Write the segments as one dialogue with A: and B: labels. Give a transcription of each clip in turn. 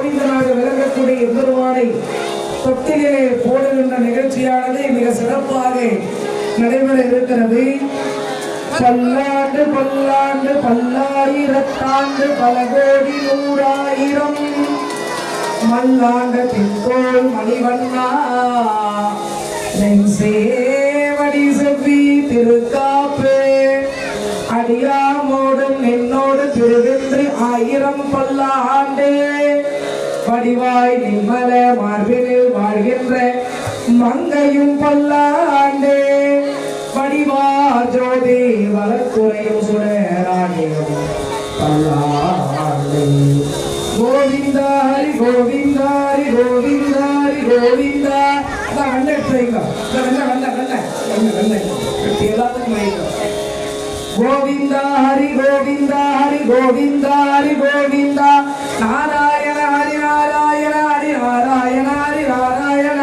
A: கோவிந்தனாக விளங்கக்கூடிய எம்பெருமானை தொட்டிலே போடுகின்ற நிகழ்ச்சியானது மிக சிறப்பாக நடைபெற இருக்கிறது. பல்லாண்டு பல்லாண்டு பல்லாயிரத்தாண்டு பல கோடி நூறாயிரம் மல்லாண்ட தின்கோள் மணிவண்ணா சேவடி செவ்வி திருக்காப்பு அடியாமோடும் என்னோடு திருவென்று 1000 பல்லாண்டு வடிவாய் நிம்மல மார்பினில் வாழ்கின்ற மங்கையும் பல்லாண்டு வடிவா ஜோதி வளத்துறையும் சுடராணியும் பல்லாண்டு. கோவிந்தா ஹரி கோவிந்தா ஹரி கோவிந்தா ஹரி கோவிந்தா. வெள்ள எடுத்துங்க, கோவிந்தா ஹரி கோவிந்தா ஹரி கோவிந்தா ஹரி கோவிந்தா நாராயண ஹரி நாராயண ஹரி நாராயண ஹரி நாராயண.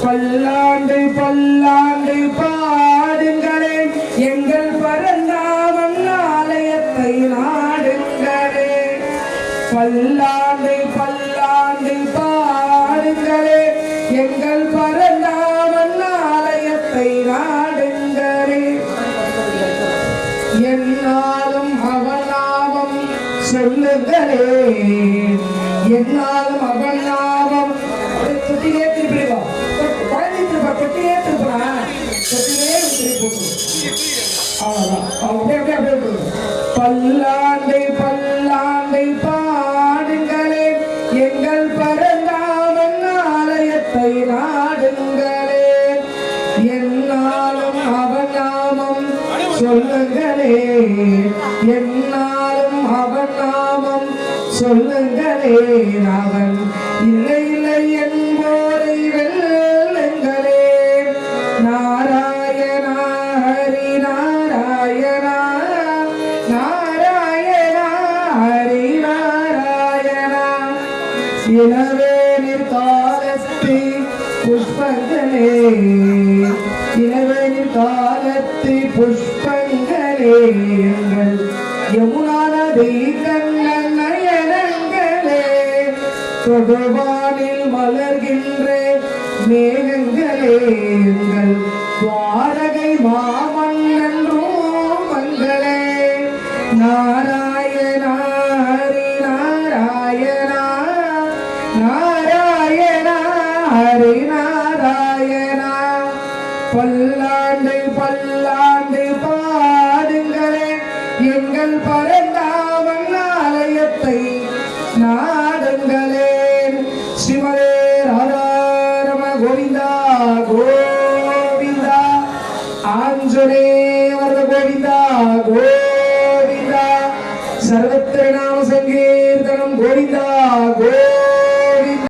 A: பல்லாண்டு பல்லாண்டு பாடுங்களே எங்கள் பரந்தாமன் ஆலயத்தை நாடுங்களே. பல்லாண்டு பல்லாண்டு பாடுங்களே எங்கள் பரந்தாமன் ஆலயத்தை நாடுங்களே. என்னாலும் அவநாமம் சொல்லுங்களே என்னாலும் அவநாமம். தொட்டிலே திருப்பிடுவா குழந்தை திருப்பா தொட்டிலே திருப்பா தொட்டிலே திருப்பி அவ்வளவுதான். பல்லாண்டு பல்லாண்டு பாடுங்களே எங்கள் பரந்தாமன் ஆலயத்தை நாடுங்களே. என்னாலும் அவநாமம் சொல்லுங்களே என்னாலும் அவநாமம் சொல்லுங்களே. அவன் இல்லை இல்லை என்போரை வெல்லுங்களே. நாராயணா ஹரி நாராயணா நாராயணா ஹரி நாராயணா. இளவேனில் காலத்து புஷ்பங்களே இளவேனில் காலத்து புஷ்பங்களே எங்கள் யமுனா நதி கண்ணன் நயனங்களே. தொடுவானில் மலர்கின்ற மேகங்களே எங்கள் துவாரகை மாமன்னன் ரூபங்களே. நாராயணா ஹரி நாராயணா நாராயணா ஹரி நாராயணா. பல்லாண்டு பல்லாண்டு பாடுங்களே எங்கள் பரந்தாமன் ஆலயத்தை நாடுங்களே. ஸ்ரீமதே ராதாரம கோவிந்தா கோவிந்தா ஆஞ்சநேயவர்த கோவிந்தா கோவிந்தா. சர்வத்திர நாம சங்கீர்த்தனம் கோவிந்தா கோவிந்தா.